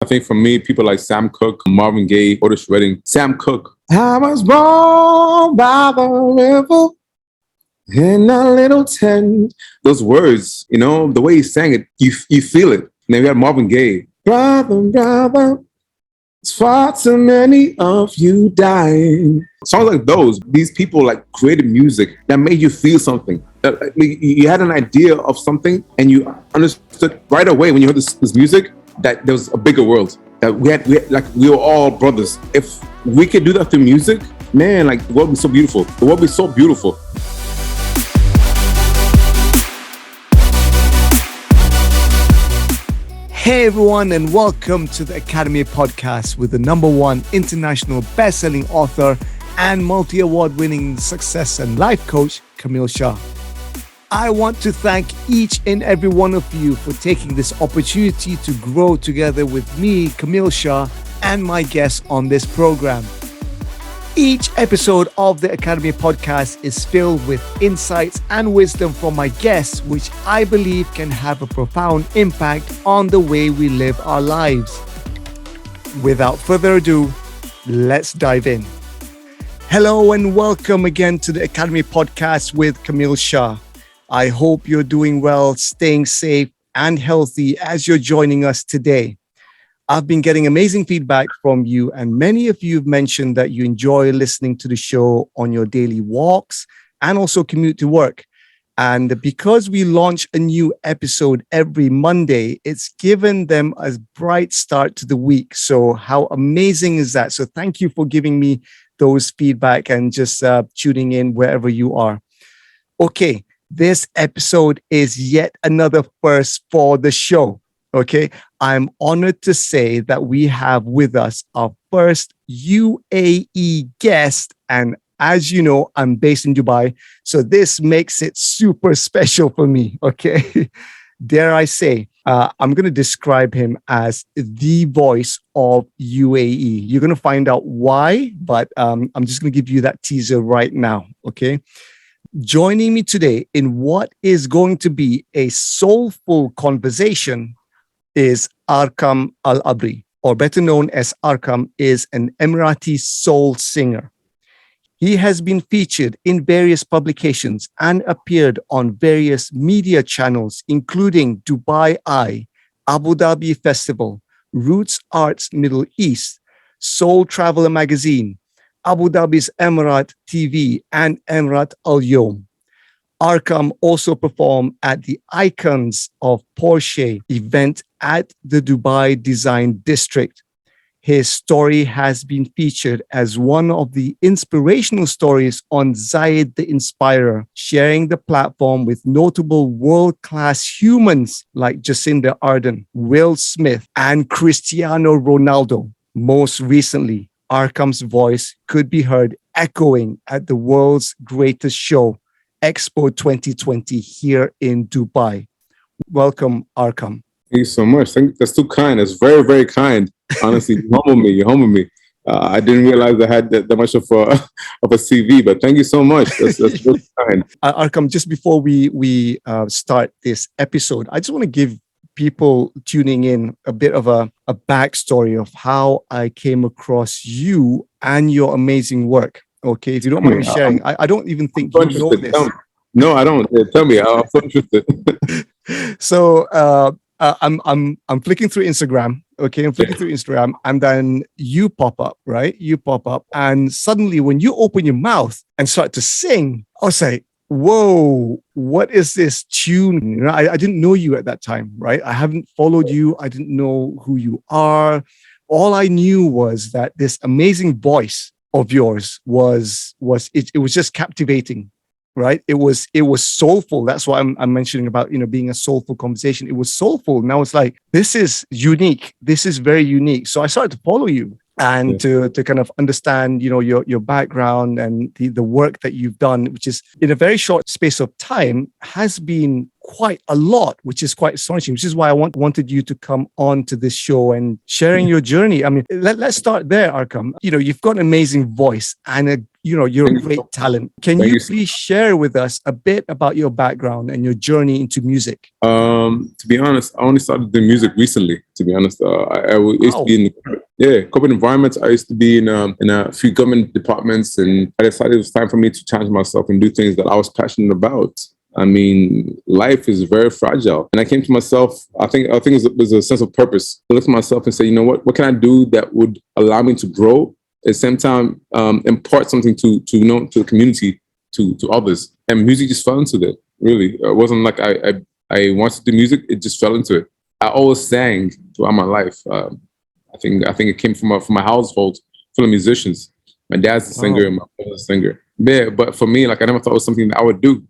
I think for me, people like Sam Cooke, Marvin Gaye, Otis Redding. Sam Cooke. I was born by the river in a little tent. Those words, the way he sang it, you feel it. And then we had Marvin Gaye. Brother, brother, it's far too many of you dying. Songs like those, these people like created music that made you feel something. You had an idea of something and you understood right away when you heard this music that there was a bigger world. That we were all brothers. If we could do that through music, man, like the world would be so beautiful. The world would be so beautiful. Hey everyone, and welcome to the Academy Podcast with the #1 international best-selling author and multi-award winning success and life coach, Kamil Shah. I want to thank each and every one of you for taking this opportunity to grow together with me, Kamil Shah, and my guests on this program. Each episode of the Academy Podcast is filled with insights and wisdom from my guests, which I believe can have a profound impact on the way we live our lives. Without further ado, let's dive in. Hello and welcome again to the Academy Podcast with Kamil Shah. I hope you're doing well, staying safe and healthy as you're joining us today. I've been getting amazing feedback from you, and many of you have mentioned that you enjoy listening to the show on your daily walks and also commute to work. And because we launch a new episode every Monday, it's given them a bright start to the week. So how amazing is that? So thank you for giving me those feedback and just tuning in wherever you are. Okay, this episode is yet another first for the show. Okay, I'm honored to say that we have with us our first UAE guest. And as you know, I'm based in Dubai, so this makes it super special for me. Okay, dare I say, I'm going to describe him as the voice of UAE. You're going to find out why, but I'm just going to give you that teaser right now. Okay. Joining me today in what is going to be a soulful conversation is Arqam Al-Abri, or better known as Arqam, is an Emirati Soul Singer. He has been featured in various publications and appeared on various media channels, including Dubai Eye, Abu Dhabi Festival, Roots Arts Middle East, Soul Traveler Magazine, Abu Dhabi's Emarat TV, and Emarat Youm. Arqam also performed at the Icons of Porsche event at the Dubai Design District. His story has been featured as one of the inspirational stories on Zayed The Inspirer, sharing the platform with notable world-class humans like Jacinda Ardern, Will Smith, and Cristiano Ronaldo. Most recently, Arqam's voice could be heard echoing at the world's greatest show, Expo 2020, here in Dubai. Welcome, Arqam. Thank you so much. That's too kind. That's very, very kind. Honestly, you humble me. I didn't realize I had that much of a CV, but thank you so much. That's really kind. Arqam, just before we start this episode, I just want to give people tuning in a bit of a backstory of how I came across you and your amazing work. Okay, if you don't mind me sharing, I don't even think you know this. No, I don't. Tell me, I'm so interested. So I'm flicking through Instagram. Okay, I'm flicking through Instagram, and then you pop up, right? You pop up, and suddenly when you open your mouth and start to sing, I was like, whoa, what is this tune? You know, I didn't know you at that time, right? I haven't followed you. I didn't know who you are. All I knew was that this amazing voice of yours was just captivating, right? It was soulful. That's why I'm mentioning about, being a soulful conversation. It was soulful. And I was like, this is unique. This is very unique. So I started to follow you. and Yeah. to kind of understand, your background and the work that you've done, which is in a very short space of time has been quite a lot, which is quite astonishing, which is why I wanted you to come on to this show and sharing your journey. I mean, let's start there, Arqam. You've got an amazing voice and you're a Thank you. great talent. Can Thank you you. please share with us a bit about your background and your journey into music? To be honest, I only started doing music recently. To be honest, I used to be in corporate environments. I used to be in a few government departments, and I decided it was time for me to challenge myself and do things that I was passionate about. I mean, life is very fragile, and I came to myself. I think it was a sense of purpose. I looked at myself and said, you know what can I do that would allow me to grow, at the same time impart something to the community, to others. And music just fell into that. Really, it wasn't like I wanted to do music; it just fell into it. I always sang throughout my life. I think it came from my household full of musicians. My dad's a singer and my brother's a singer. Yeah, but for me, like I never thought it was something that I would do.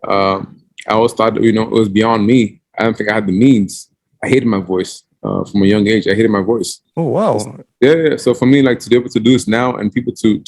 I always thought, it was beyond me. I don't think I had the means. I hated my voice from a young age. I hated my voice. Oh, wow. Yeah. So for me, like to be able to do this now and people to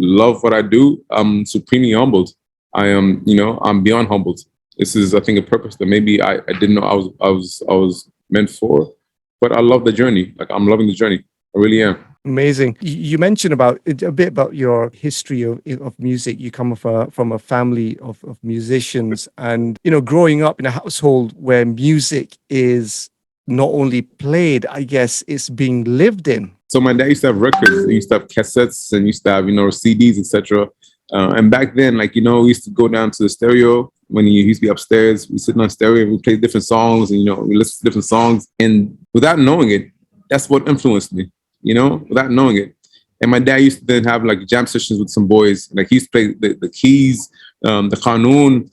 love what I do, I'm supremely humbled. I am, I'm beyond humbled. This is, I think, a purpose that maybe I didn't know I was meant for. But I love the journey. Like I'm loving the journey. I really am. Amazing. You mentioned a bit about your history of music. You come from a family of musicians, and growing up in a household where music is not only played, I guess it's being lived in. So my dad used to have records, and used to have cassettes, and used to have CDs, etc. And back then, like we used to go down to the stereo when he used to be upstairs. We sit on stereo and we play different songs, and we listen to different songs, and without knowing it, that's what influenced me. Without knowing it. And my dad used to then have like jam sessions with some boys. Like he used to play the keys, the qanun.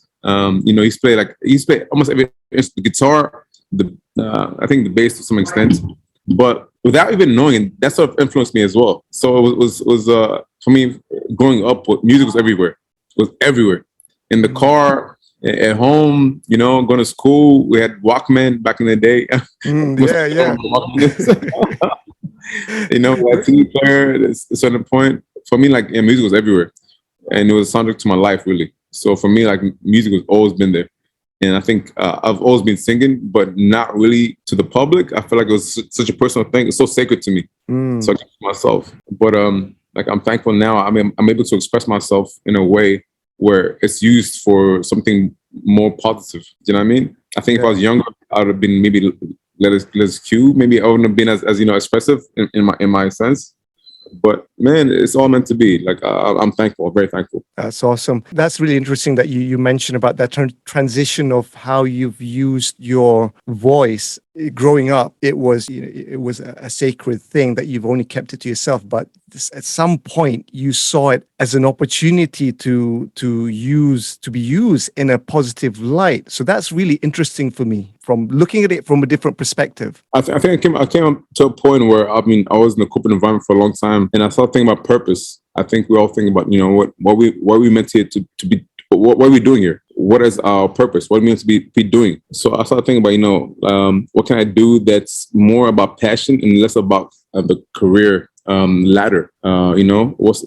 He used to play almost every instrument, the guitar, I think the bass to some extent. But without even knowing it, that sort of influenced me as well. So it was for me, growing up, music was everywhere. It was everywhere. In the car, at home, going to school. We had Walkman back in the day. Yeah. Like CD player at a certain point. For me, like music was everywhere, and it was a soundtrack to my life, really. So for me, like music has always been there, and I think I've always been singing, but not really to the public. I feel like it was such a personal thing. It's so sacred to me, so I keep it to myself. But like I'm thankful now. I mean, I'm able to express myself in a way where it's used for something more positive. Do you know what I mean? I think if I was younger, I would have been maybe less cute. Maybe I wouldn't have been as expressive in my sense. But man, it's all meant to be. Like I'm thankful, very thankful. That's awesome. That's really interesting that you mentioned about that transition of how you've used your voice growing up. It was a sacred thing that you've only kept it to yourself, but at some point you saw it as an opportunity to be used in a positive light. So that's really interesting for me, from looking at it from a different perspective. I think I came up to a point where I was in the corporate environment for a long time, and I started thinking about purpose. I think we all think about what we meant here to be. What are we doing here? What is our purpose? What are we meant to be doing? So I started thinking about what can I do that's more about passion and less about the career ladder. What's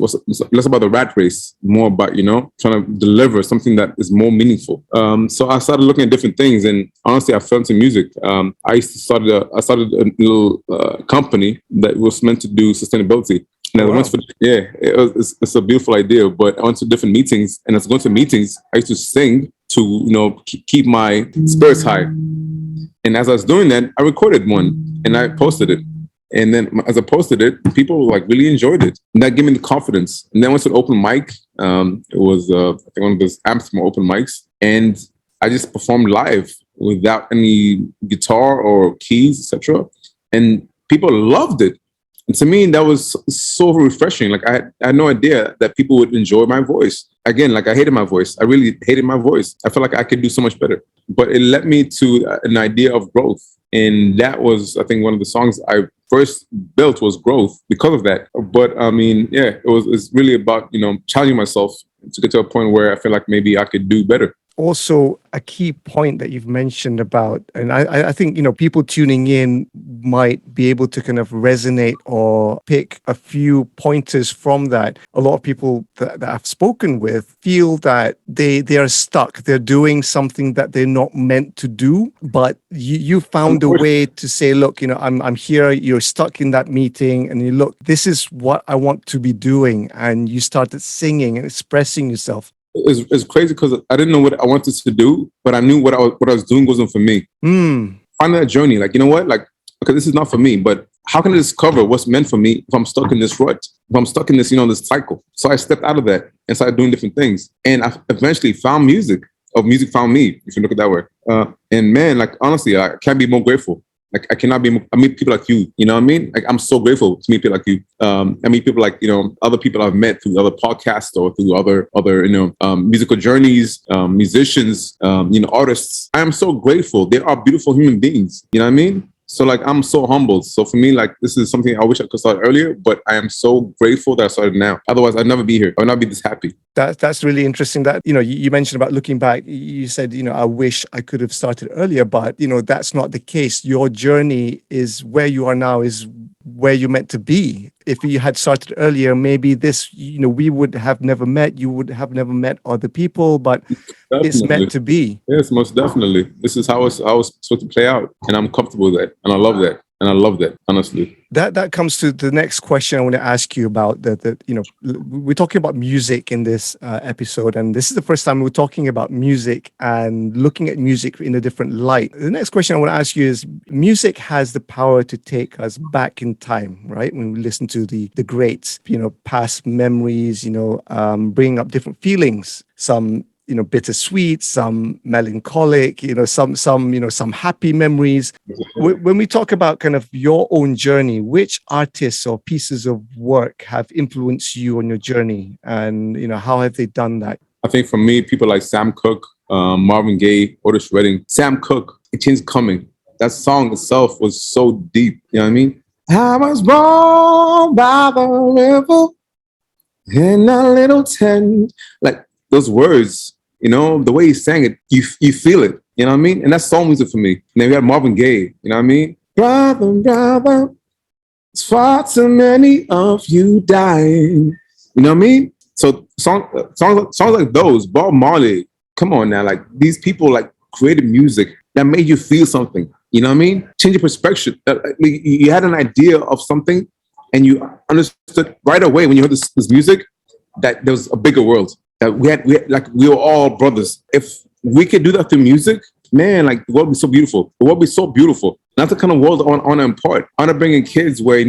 less about the rat race, more about trying to deliver something that is more meaningful. So I started looking at different things, and honestly, I fell into music. I started a little company that was meant to do sustainability. And I went for it's a beautiful idea. But I went to different meetings, and as I went to meetings, I used to sing to keep my spirits high. And as I was doing that, I recorded one and I posted it. And then as I posted it, people really enjoyed it. And that gave me the confidence. And then I went to the open mic. It was I think one of those Amsterdam open mics, and I just performed live without any guitar or keys, etc. And people loved it. And to me, that was so refreshing. Like I had no idea that people would enjoy my voice. Again, I hated my voice. I really hated my voice. I felt like I could do so much better. But it led me to an idea of growth. And that was, I think, one of the songs I first built was Growth because of that. But it's really about, challenging myself to get to a point where I feel like maybe I could do better. also a key point that you've mentioned about, and I think, people tuning in might be able to kind of resonate or pick a few pointers from that. A lot of people that I've spoken with feel that they are stuck. They're doing something that they're not meant to do, but you found a way to say, look, I'm here. You're stuck in that meeting, and you look, this is what I want to be doing, and you started singing and expressing yourself. It's crazy because I didn't know what I wanted to do, but I knew what I was doing wasn't for me. Finding that journey, like, you know what, like, okay, this is not for me, but how can I discover what's meant for me if I'm stuck in this rut, if I'm stuck in this, this cycle? So I stepped out of that and started doing different things, and I eventually found music, or music found me, if you look at it that way. And man, like, honestly, I can't be more grateful. Like, I cannot be. I meet people like you. You know what I mean? Like, I'm so grateful to meet people like you. I meet people like, other people I've met through other podcasts or through other musical journeys, musicians, artists. I am so grateful. They are beautiful human beings. You know what I mean? So, like, I'm so humbled. So for me, like, this is something I wish I could start earlier, but I am so grateful that I started now. Otherwise, I'd never be here. I would not be this happy. That's really interesting. That, you mentioned about looking back. You said, I wish I could have started earlier, but, that's not the case. Your journey is where you are now, is where you're meant to be. If you had started earlier, maybe this, we would have never met. You would have never met other people, but definitely. It's meant to be. Yes, most definitely. This is how it's supposed to play out. And I'm comfortable with that. And I love that. And I love that, honestly. That comes to the next question I want to ask you about. We're talking about music in this episode, and this is the first time we're talking about music and looking at music in a different light. The next question I want to ask you is: music has the power to take us back in time, right? When we listen to the greats, past memories, bringing up different feelings. Some bittersweet, some melancholic, some happy memories. When we talk about kind of your own journey, which artists or pieces of work have influenced you on your journey, and how have they done that? I think for me, people like Sam Cooke, Marvin Gaye, Otis Redding. Sam Cooke, "A Change Coming." That song itself was so deep. You know what I mean? I was born by the river in a little tent. Like, those words, the way he sang it, you feel it. You know what I mean? And that's soul music for me. And then we had Marvin Gaye. You know what I mean? Brother, brother, it's far too many of you dying. You know what I mean? So songs like those, Bob Marley. Come on now, like, these people like created music that made you feel something. You know what I mean? Change your perspective. You had an idea of something, and you understood right away when you heard this music that there was a bigger world. That we were all brothers. If we could do that through music, man, like, the world would be so beautiful. The world would be so beautiful. That's the kind of world I want to impart. I want to bring in kids where,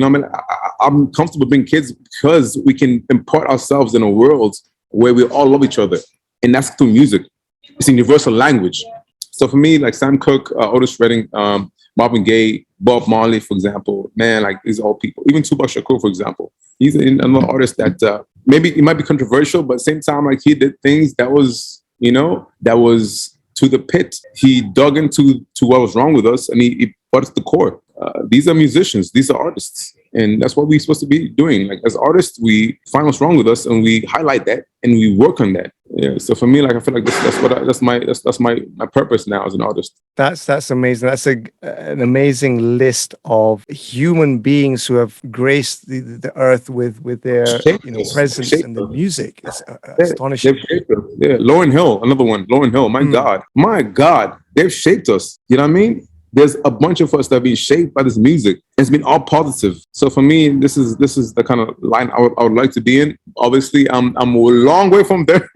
I'm comfortable bringing kids because we can impart ourselves in a world where we all love each other. And that's through music. It's a universal language. So for me, like Sam Cooke, Otis Redding, Marvin Gaye, Bob Marley, for example, man, like, these are all people. Even Tupac Shakur, for example. He's another artist that maybe it might be controversial, but at the same time, like, he did things that was, that was to the pit. He dug into what was wrong with us, and he brought us to the core. These are musicians. These are artists. And that's what we're supposed to be doing. Like, as artists, we find what's wrong with us, and we highlight that, and we work on that. Yeah. So for me, like, I feel like that's my purpose now as an artist. That's amazing. That's an amazing list of human beings who have graced the earth with their presence and their music. It's astonishing. Yeah. Lauryn Hill, another one. Lauryn Hill. My God, they've shaped us. You know what I mean? There's a bunch of us that have been shaped by this music. It's been all positive. So for me, this is the kind of line I would like to be in. Obviously, I'm a long way from there.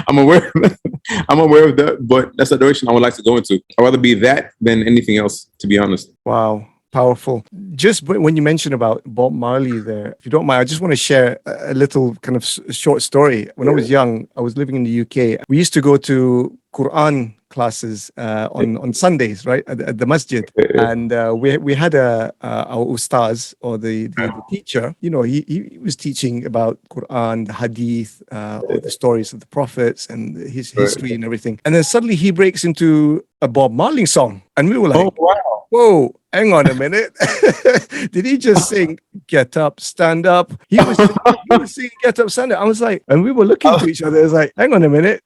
I'm aware of that, but that's the direction I would like to go into. I'd rather be that than anything else, to be honest. Wow. Powerful. Just when you mentioned about Bob Marley there, if you don't mind, I just want to share a little kind of short story. When I was young, I was living in the UK. We used to go to Quran classes on Sundays, right, at the masjid. And we had our ustaz, or the teacher. You know, he was teaching about Quran, the Hadith, or the stories of the prophets and his history and everything. And then suddenly he breaks into a Bob Marley song, and we were like, Oh wow! whoa, hang on a minute. Did he just sing Get Up, Stand Up? He was singing Get Up, Stand Up. I was like, and we were looking to each other. It's like, hang on a minute.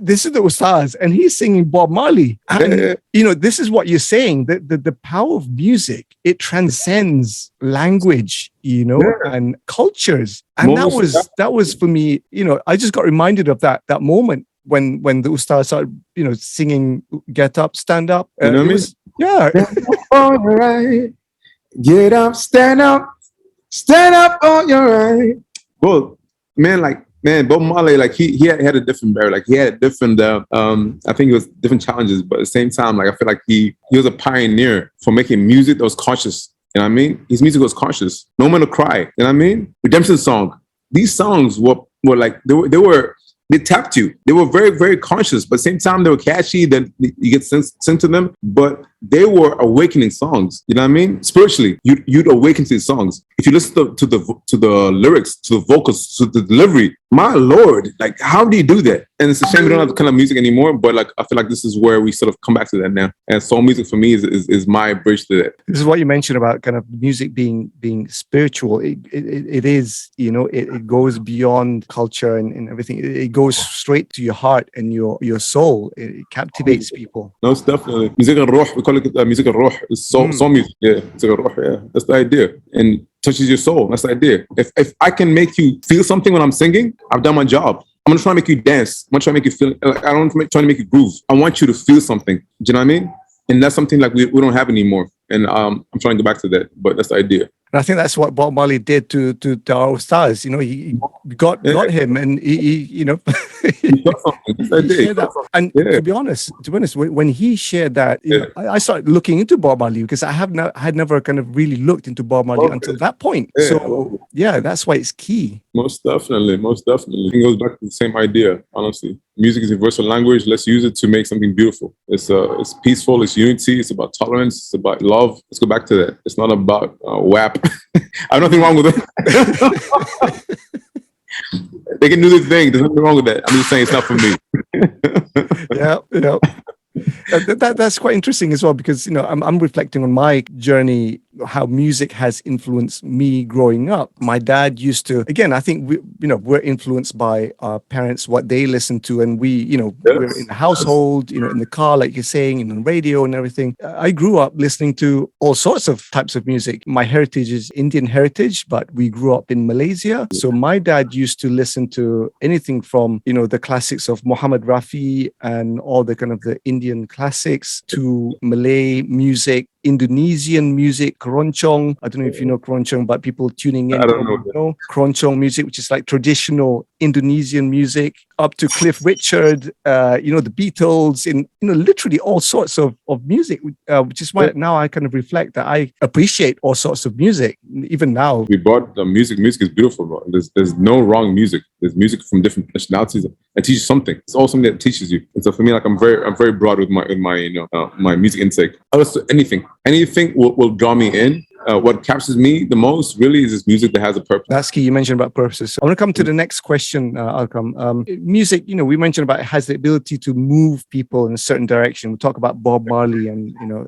This is the Ustaz, and he's singing Bob Marley. And, you know, this is what you're saying, that the power of music, it transcends language, you know, and cultures. And that was for me, you know, I just got reminded of that moment when the Ustaz started, you know, singing Get Up, Stand Up. You know what I mean? Yeah. On your right. Get up, stand up on your right. Well, man, Bob Marley, like he had a different barrier. Like he had a different I think it was different challenges, but at the same time, like I feel like he was a pioneer for making music that was conscious. You know what I mean? His music was conscious. No Man to Cry. You know what I mean? Redemption Song. These songs were like they tapped you. They were very, very conscious, but at the same time, they were catchy. Then you get sent to them, but they were awakening songs. You know what I mean? Spiritually, you'd awaken to these songs. If you listen to the lyrics, to the vocals, to the delivery, my Lord, like how do you do that? And it's a shame we don't have the kind of music anymore. But like I feel like this is where we sort of come back to that now. And soul music for me is my bridge to that. This is what you mentioned about kind of music being spiritual. It is, you know, it goes beyond culture and everything. It goes straight to your heart and your soul. It captivates people. No, it's definitely music al-ruh. We call it music al-ruh. It's soul music. Yeah, music al-ruh. Yeah, that's the idea. And touches your soul. That's the idea. If I can make you feel something when I'm singing, I've done my job. I'm gonna try to make you dance. I'm gonna try to make you feel. Like, I don't try to make you groove. I want you to feel something. Do you know what I mean? And that's something like we don't have anymore. And I'm trying to go back to that. But that's the idea. And I think that's what Bob Marley did to our stars. You know, he got him, and he you know, shared that. And to be honest, when he shared that, you know, I started looking into Bob Marley because I had never kind of really looked into Bob Marley until that point. So that's why it's key. Most definitely. It goes back to the same idea. Honestly, music is a universal language. Let's use it to make something beautiful. It's peaceful. It's unity. It's about tolerance. It's about love. Let's go back to that. It's not about WAP. I have nothing wrong with it. They can do their thing. There's nothing wrong with that. I'm just saying it's not for me. Yeah. That's quite interesting as well, because, you know, I'm reflecting on my journey, how music has influenced me growing up. My dad used to, again, I think we're influenced by our parents, what they listen to, and we're in the household, you know, in the car, like you're saying, and on radio and everything. I grew up listening to all sorts of types of music. My heritage is Indian heritage, but we grew up in Malaysia. So my dad used to listen to anything from, you know, the classics of Muhammad Rafi and all the kind of the Indian classics to Malay music, Indonesian music, keroncong. I don't know if you know keroncong, but people tuning in, I don't know. Keroncong music, which is like traditional Indonesian music, up to Cliff Richard, the Beatles, in, you know, literally all sorts of music, which is why now I kind of reflect that I appreciate all sorts of music, even now. We brought the music. Music is beautiful, bro. There's no wrong music. There's music from different nationalities that teaches something. It's all something that teaches you. And so for me, like I'm very broad with my music intake. I listen to anything. Anything will draw me in. What captures me the most really is this music that has a purpose. That's key. You mentioned about purposes. So I want to come to the next question, Arqam. Music, you know, we mentioned about it has the ability to move people in a certain direction. We talk about Bob Marley and, you know,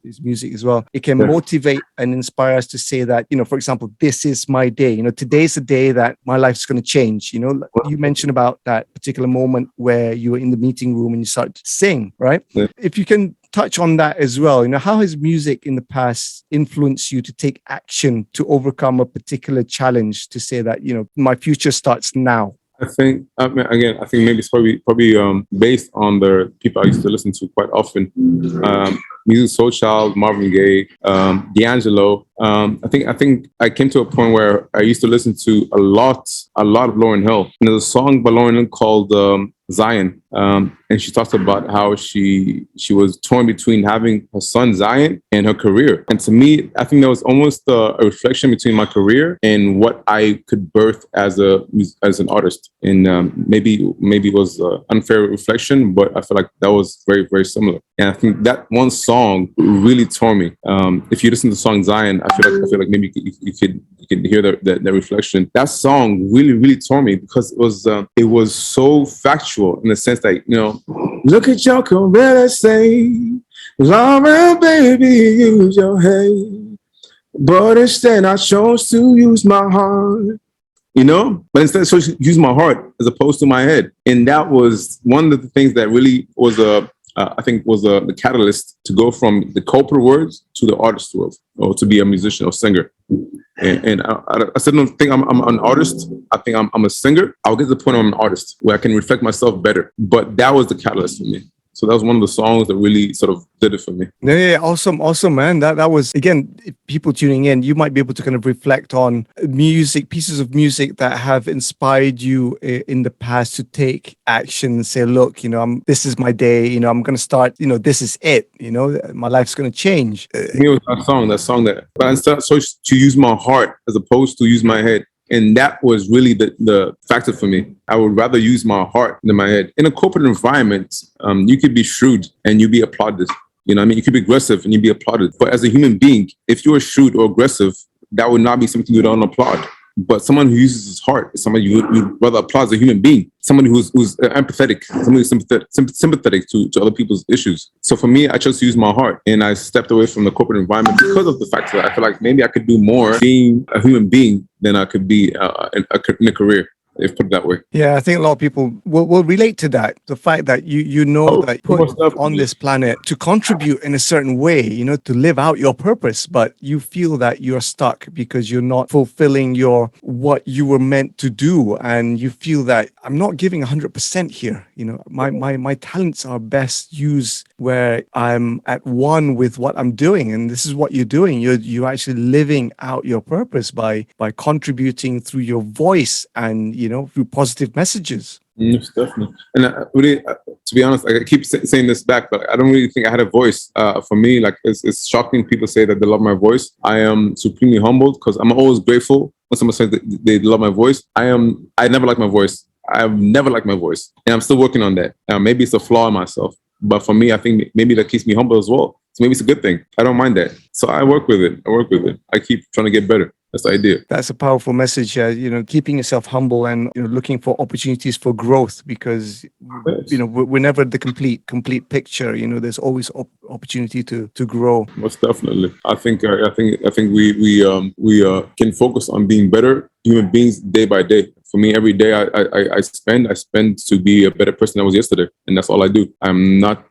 his music as well. It can motivate and inspire us to say that, you know, for example, this is my day. You know, today's the day that my life's going to change. You know, you mentioned about that particular moment where you were in the meeting room and you started to sing, right? Yeah. If you can touch on that as well. You know, how has music in the past influenced you to take action to overcome a particular challenge, to say that, you know, my future starts now? I think maybe it's probably based on the people I used to listen to quite often. Music Soul Child, Marvin Gaye, D'Angelo, I think I came to a point where I used to listen to a lot of Lauryn Hill. And there's a song by Lauryn Hill called Zion, and she talks about how she was torn between having her son Zion and her career. And to me, I think that was almost a reflection between my career and what I could birth as an artist. And maybe it was an unfair reflection, but I feel like that was very, very similar. And I think that one song really tore me. If you listen to the song Zion, I feel like maybe you could hear that reflection. That song really, really tore me because it was so factual in the sense that, look at your career, say, Laura, baby, use your head. But instead, I chose to use my heart. But instead, so use my heart as opposed to my head. And that was one of the things that really was I think was the catalyst to go from the corporate words to the artist world, or to be a musician or singer. And I said, don't think I'm an artist. I think I'm a singer. I'll get to the point where I'm an artist, where I can reflect myself better. But that was the catalyst for me. So that was one of the songs that really sort of did it for me. Yeah, awesome, man. That was, again, people tuning in, you might be able to kind of reflect on pieces of music that have inspired you in the past to take action and say, look, this is my day, I'm going to start, this is it, my life's going to change. Me, it was that song but instead I chose to use my heart as opposed to use my head. And that was really the factor for me. I would rather use my heart than my head. In a corporate environment, you could be shrewd and you'd be applauded. You could be aggressive and you'd be applauded. But as a human being, if you're shrewd or aggressive, that would not be something you don't applaud. But someone who uses his heart is somebody you'd rather applaud as a human being. Somebody who's empathetic, somebody who's sympathetic to other people's issues. So for me, I chose to use my heart, and I stepped away from the corporate environment because of the fact that I feel like maybe I could do more being a human being than I could be in a career. If put it that way. Yeah, I think a lot of people will relate to that. The fact that that put on this planet to contribute in a certain way, to live out your purpose, but you feel that you're stuck because you're not fulfilling what you were meant to do, and you feel that I'm not giving 100% here. My talents are best used where I'm at one with what I'm doing, and this is what you're doing. You're actually living out your purpose by contributing through your voice and through positive messages. Yes, definitely. And to be honest, I keep saying this back, but I don't really think I had a voice. For me, like it's shocking people say that they love my voice. I am supremely humbled because I'm always grateful when someone says that they love my voice. I never liked my voice. I've never liked my voice, and I'm still working on that. Maybe it's a flaw in myself, but for me, I think maybe that keeps me humble as well. So maybe it's a good thing. I don't mind that. So I work with it. I keep trying to get better. That's the idea. That's a powerful message. Keeping yourself humble and looking for opportunities for growth, because we're never the complete picture. There's always opportunity to grow. Most definitely. I think we can focus on being better human beings day by day. For me, every day I spend to be a better person than I was yesterday, and that's all I do. I'm not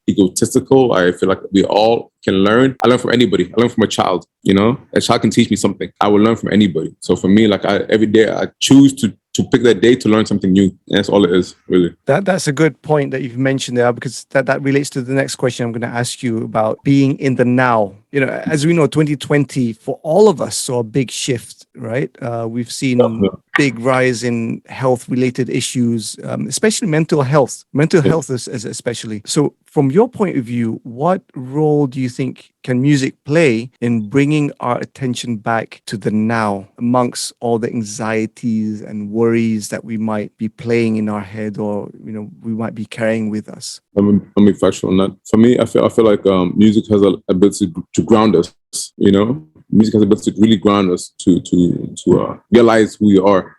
egotistical. I feel like we all can learn. I learn from anybody. I learn from a child. A child can teach me something. I will learn from anybody. So for me, every day I choose to pick that day to learn something new. And that's all it is, really. That's a good point that you've mentioned there, because that relates to the next question I'm going to ask you about being in the now. As we know, 2020 for all of us saw a big shift, right? We've seen big rise in health-related issues, especially mental health especially. So from your point of view, what role do you think can music play in bringing our attention back to the now amongst all the anxieties and worries that we might be playing in our head, or we might be carrying with us? I'm be factual on that. For me, I feel like music has a ability to ground us. Music has a ability to really ground us to realize who we are.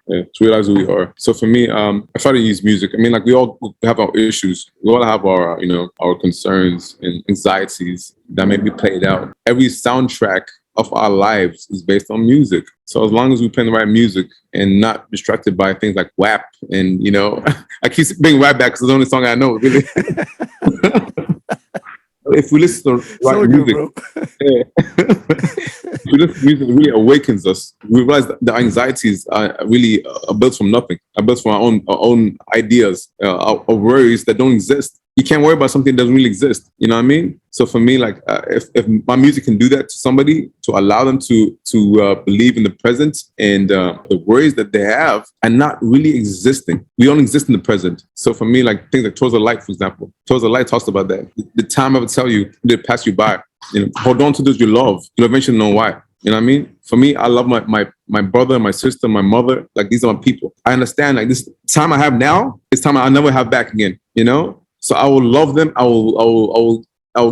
So for me, I try to use music. We all have our issues. We all have our our concerns and anxieties that may be played out. Every soundtrack of our lives is based on music. So as long as we play the right music and not distracted by things like WAP and I keep bringing WAP back because it's the only song I know, really. If we listen to right music, if we listen to music, it really awakens us. We realize that the anxieties are really built from nothing. Are built from our own ideas, our worries that don't exist. You can't worry about something that doesn't really exist. You know what I mean? So for me, like if my music can do that to somebody, to allow them to believe in the present and the worries that they have are not really existing. We don't exist in the present. So for me, like things like Towards the Light, for example, Towards the Light talks about that. The time I would tell you, did pass you by. You know, hold on to those you love. You'll eventually know why. You know what I mean? For me, I love my brother, my sister, my mother. Like these are my people. I understand like this time I have now is time I'll never have back again. You know? So I will love them. I will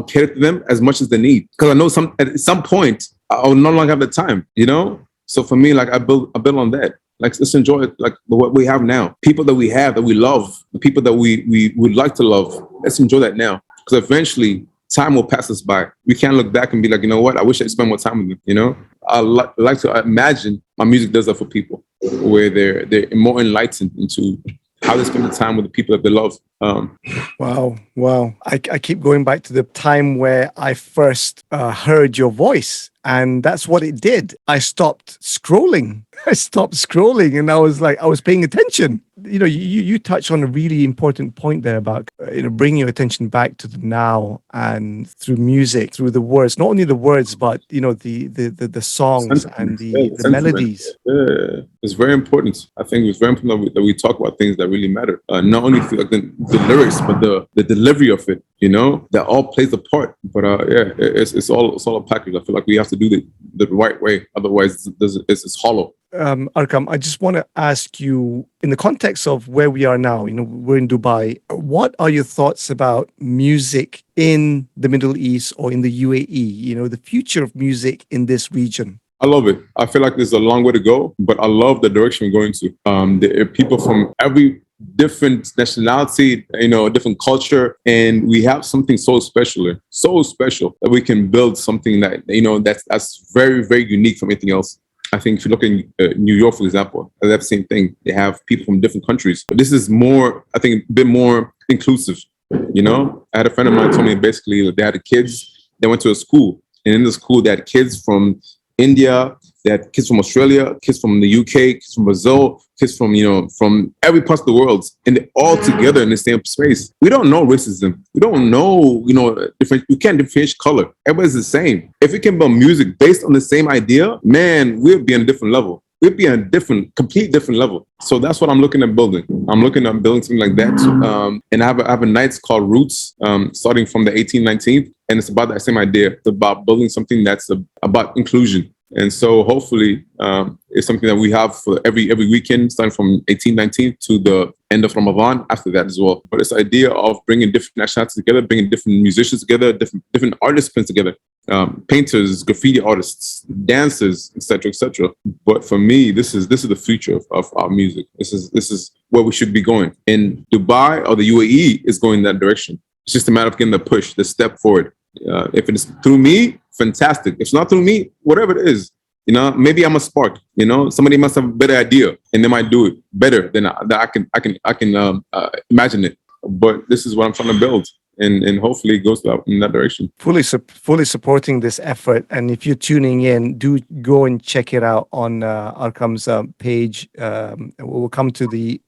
cater to them as much as they need. Because I know at some point I will no longer have the time, you know? So for me, like I build on that. Like let's enjoy it, like what we have now. People that we have, that we love, the people that we would like to love. Let's enjoy that now. Because eventually time will pass us by. We can't look back and be like, you know what? I wish I spent more time with them, you know? I like to imagine my music does that for people, where they're more enlightened into how they spend the time with the people that they love. Wow. I keep going back to the time where I first heard your voice, and that's what it did. I stopped scrolling. And I was paying attention. You know, you touch on a really important point there about bringing your attention back to the now, and through music, through the words, not only the words, but the songs and the melodies. Yeah, it's very important. I think it's very important that we talk about things that really matter. Not only through like the lyrics, but the delivery of it. You know, that all plays a part. But it's all a package. I feel like we have to do the right way. Otherwise, it's hollow. Arqam, I just want to ask you, in the context of where we are now, we're in Dubai. What are your thoughts about music in the Middle East or in the UAE? The future of music in this region. I love it. I feel like there's a long way to go, but I love the direction we're going to. There are people from every different nationality, different culture, and we have something so special that we can build something that that's very, very unique from anything else. I think if you look at New York, for example, they have the same thing. They have people from different countries, but this is more, I think, a bit more inclusive. I had a friend of mine told me basically they had kids. They went to a school, and in the school they had kids from India, they had kids from Australia, kids from the UK, kids from Brazil, kids from from every part of the world, and they're all together in the same space. We don't know racism. We don't know different. We can't differentiate color. Everybody's the same. If we can build music based on the same idea, man, we'll be on a different level. We'll be on a complete different level. So that's what I'm looking at building. I'm looking at building something like that. And I have a night called Roots, starting from the 18th, 19th. And it's about that same idea. It's about building something that's about inclusion. And so hopefully it's something that we have for every weekend, starting from 18th, 19th to the end of Ramadan after that as well. But it's the idea of bringing different nationalities together, bringing different musicians together, different artists together. Painters, graffiti artists, dancers, etc., etc. But for me, this is the future of our music. This is where we should be going. And Dubai or the UAE is going in that direction. It's just a matter of getting the push, the step forward. If it's through me, fantastic. If it's not through me, whatever it is, maybe I'm a spark. Somebody must have a better idea, and they might do it better than I can imagine it. But this is what I'm trying to build. And hopefully it goes in that direction. Fully supporting this effort. And if you're tuning in, do go and check it out on Arqam's page. We'll come to the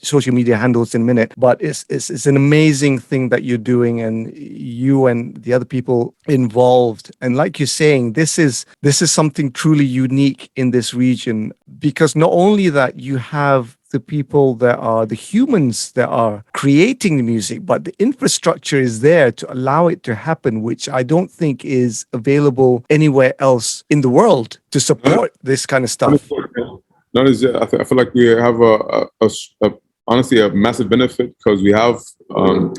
social media handles in a minute. But it's an amazing thing that you're doing, and you and the other people involved. And like you're saying, this is something truly unique in this region, because not only that you have the people that are the humans that are creating the music, but the infrastructure is there to allow it to happen, which I don't think is available anywhere else in the world to support this kind of stuff. Not as I feel like we have honestly a massive benefit, because we have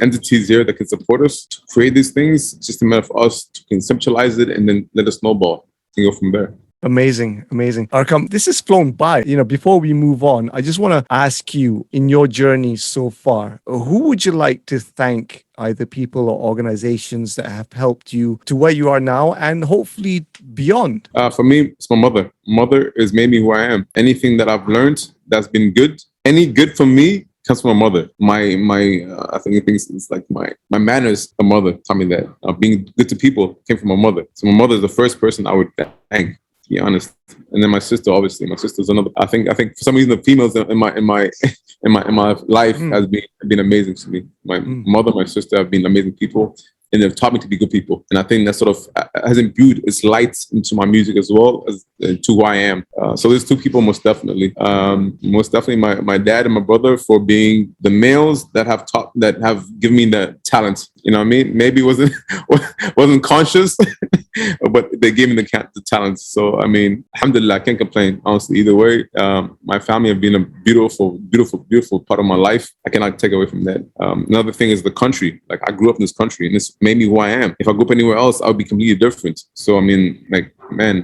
entities here that can support us to create these things. It's just a matter of us to conceptualize it and then let us snowball and go from there. Amazing. Arqam, this has flown by. Before we move on, I just want to ask you, in your journey so far, who would you like to thank, either people or organizations that have helped you to where you are now and hopefully beyond? For me, it's my mother. Mother has made me who I am. Anything that I've learned that's been good, any good for me, comes from my mother. I think it's like my manners. My mother taught me that being good to people came from my mother. So my mother is the first person I would thank. be honest. And then my sister, obviously, my sister's another. I think for some reason the females in my in my life has been amazing to me. My mother, my sister have been amazing people, and they've taught me to be good people. And I think that sort of has imbued its light into my music as well as to who I am. So there's two people most definitely. Most definitely my dad and my brother for being the males that have given me the talent. You know what I mean? Maybe wasn't conscious, but they gave me the talent. So I mean, alhamdulillah, I can't complain. Honestly, either way, my family have been a beautiful, beautiful, beautiful part of my life. I cannot take away from that. Another thing is the country. Like I grew up in this country, and this made me who I am. If I grew up anywhere else, I would be completely different. So I mean, like, man,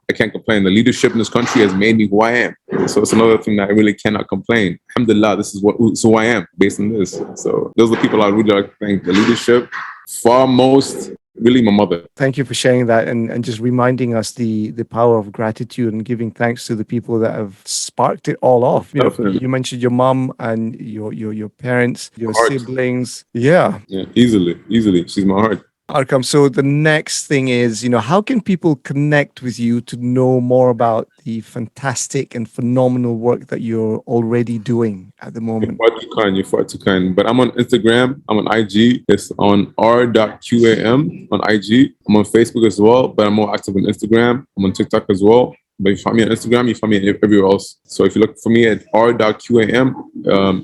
I can't complain. The leadership in this country has made me who I am. So it's another thing that I really cannot complain. Alhamdulillah, this is who I am based on this. So those are the people I really like to thank. The leadership, foremost, really my mother. Thank you for sharing that and just reminding us the power of gratitude and giving thanks to the people that have sparked it all off. You know, you mentioned your mom and your parents, your siblings. Yeah, easily. She's my heart. Arqam, so the next thing is, how can people connect with you to know more about the fantastic and phenomenal work that you're already doing at the moment? You're far too kind. But I'm on Instagram, I'm on IG. It's on r.qam on IG. I'm on Facebook as well, but I'm more active on Instagram. I'm on TikTok as well. But if you find me on Instagram, you find me everywhere else. So if you look for me at r.qam,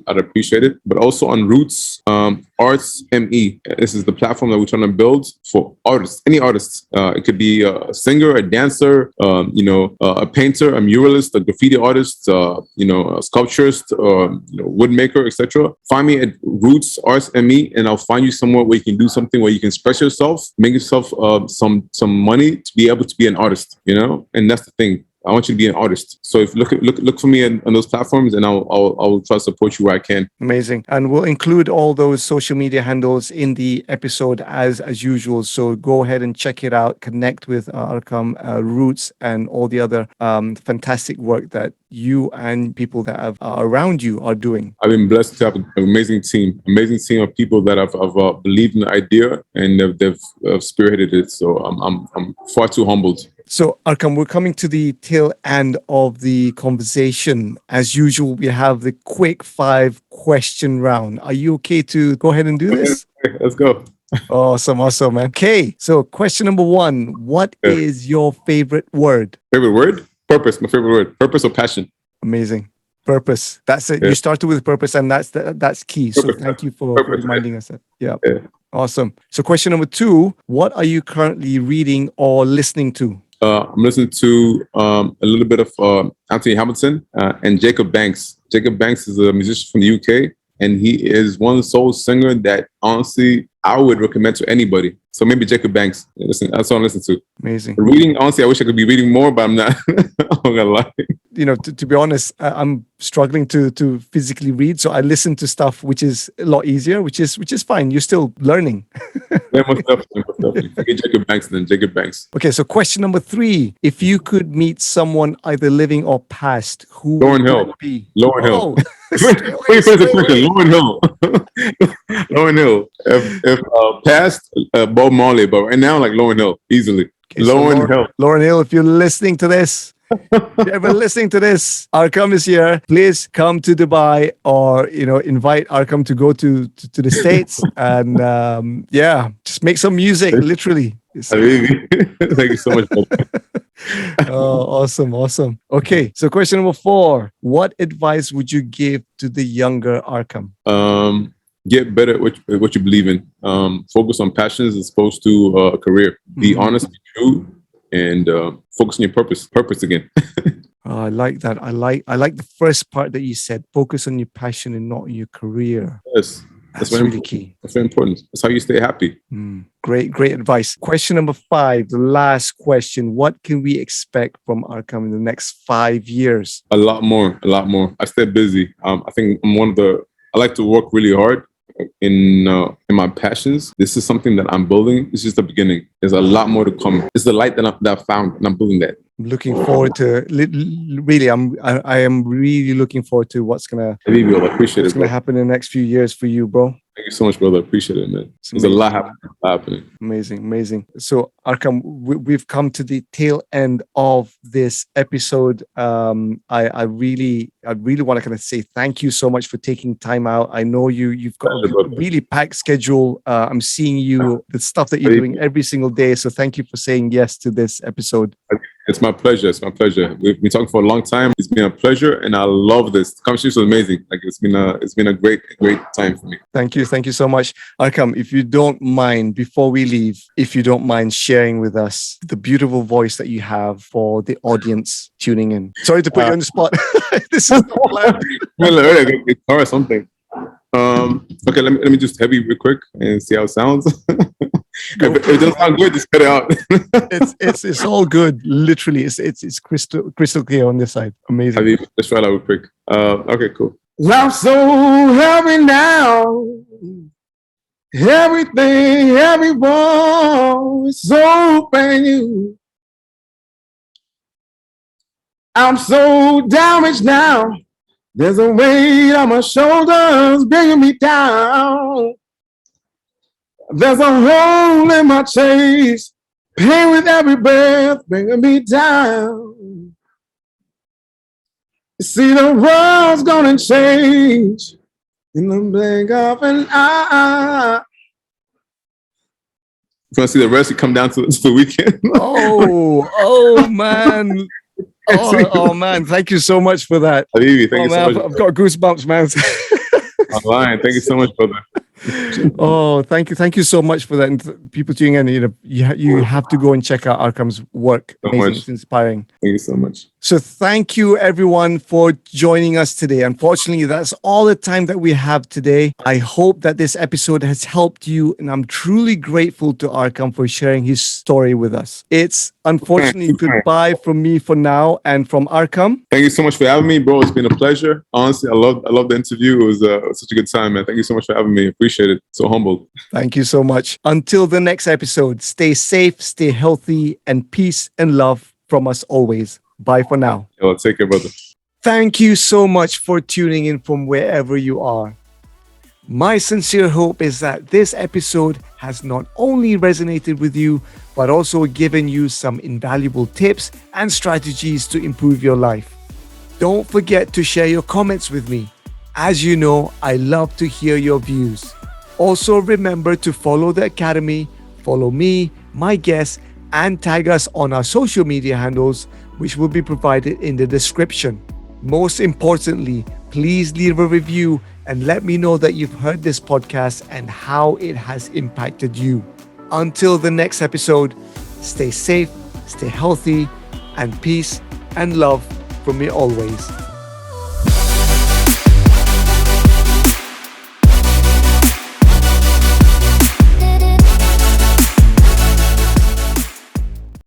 I'd appreciate it. But also on Roots, Arts ME. This is the platform that we're trying to build for artists, any artists. It could be a singer, a dancer, a painter, a muralist, a graffiti artist, a sculpturist, woodmaker, etc. Find me at Roots Arts ME, and I'll find you somewhere where you can do something where you can express yourself, make yourself some money to be able to be an artist. And that's the thing. I want you to be an artist. So if you look for me on those platforms, and I'll try to support you where I can. Amazing. And we'll include all those social media handles in the episode as usual. So go ahead and check it out. Connect with Arqam, Roots, and all the other fantastic work that you and people that are around you are doing. I've been blessed to have an amazing team of people that have believed in the idea, and they've spearheaded it. So I'm far too humbled. So, Arqam, we're coming to the tail end of the conversation. As usual, we have the quick 5 question round. Are you okay to go ahead and do this? Let's go. Awesome, man. Okay, so question number 1. What is your favorite word? Favorite word? Purpose, my favorite word. Purpose or passion? Amazing. Purpose. That's it. Yeah. You started with purpose, and that's key. So thank you for reminding us that. Yeah. Awesome. So question number 2, what are you currently reading or listening to? I'm listening to a little bit of Anthony Hamilton and Jacob Banks. Jacob Banks is a musician from the UK, and he is one soul singer that honestly I would recommend to anybody. So maybe Jacob Banks. Listen, that's what I'm listening to. Amazing. Reading, honestly, I wish I could be reading more, but I'm not. I'm not gonna lie. To be honest, I'm struggling to physically read, so I listen to stuff which is a lot easier, which is fine. You're still learning. Yeah, most definitely. Okay, Jacob Banks then. Jacob Banks. Okay, so question number 3: if you could meet someone either living or past, who Lauryn would Hill. it be? Lauryn Hill. Wait, Lauryn Hill. Lauryn Hill. If past Bob Marley, but right now like Lauryn Hill easily. Okay, Lauryn Hill. Lauryn Hill, if you're listening to this. If you're ever listening to this, Arqam is here. Please come to Dubai, or invite Arqam to go to the States, and just make some music. Literally. Thank you so much. Oh, awesome. Okay, so question number 4: what advice would you give to the younger Arqam? Get better at what you believe in. Focus on passions as opposed to a career. Be honest, be true, and focus on your purpose. Purpose again. I like that. I like the first part that you said. Focus on your passion and not your career. Yes. That's really key. That's very important. That's how you stay happy. Great advice. Question number 5, the last question. What can we expect from Arqam in the next 5 years? A lot more. I stay busy. I think I like to work really hard in my passions. This is something that I'm building. This is the beginning. There's a lot more to come. It's the light that I found, and I'm building that. I'm looking forward to really. I am really looking forward to what's gonna happen in the next few years for you, bro. Thank you so much, brother. Appreciate it, man. There's a lot happening. Amazing. So, Arqam, we've come to the tail end of this episode. I really want to kind of say thank you so much for taking time out. I know you've got a really packed schedule. I'm seeing you, the stuff that you're doing every single day. So thank you for saying yes to this episode. It's my pleasure. We've been talking for a long time. It's been a pleasure, and I love this. The conversation was amazing. Like it's been a great time for me. Thank you so much, Arqam. If you don't mind, before we leave, if you don't mind sharing with us the beautiful voice that you have for the audience tuning in. Sorry to put you on the spot. This is the plan. Guitar or something. Okay, let me just heavy real quick and see how it sounds. If it doesn't sound good, just cut it out. it's all good. Literally, it's crystal clear on this side. Amazing. Let's try that real quick. Okay, cool. Love so heavy now. Everything, everyone is so brand new. I'm so damaged now. There's a weight on my shoulders bringing me down. There's a hole in my chest, pain with every breath bringing me down. You see, the world's gonna change in the blink of an eye. If you want to see the rest, you come down to the weekend. Oh man. Oh man, thank you so much for that. Thank you so much. I've got goosebumps, man. Online. Thank you so much, brother. Oh, thank you so much for that. And people tuning in, you have to go and check out Arqam's work. So amazing. Much. It's inspiring. Thank you so much. So thank you everyone for joining us today. Unfortunately, that's all the time that we have today. I hope that this episode has helped you, and I'm truly grateful to Arqam for sharing his story with us. It's unfortunately goodbye from me for now, and from Arqam. Thank you so much for having me, bro. It's been a pleasure. Honestly, I love the interview. It was such a good time, man. Thank you so much for having me. Appreciate it. So humbled. Thank you so much. Until the next episode, stay safe, stay healthy, and peace and love from us always. Bye for now. Yo, take care, brother. Thank you so much for tuning in from wherever you are. My sincere hope is that this episode has not only resonated with you, but also given you some invaluable tips and strategies to improve your life. Don't forget to share your comments with me. As you know, I love to hear your views. Also, remember to follow the Academy, follow me, my guests, and tag us on our social media handles, which will be provided in the description. Most importantly, please leave a review and let me know that you've heard this podcast and how it has impacted you. Until the next episode, stay safe, stay healthy, and peace and love from me always.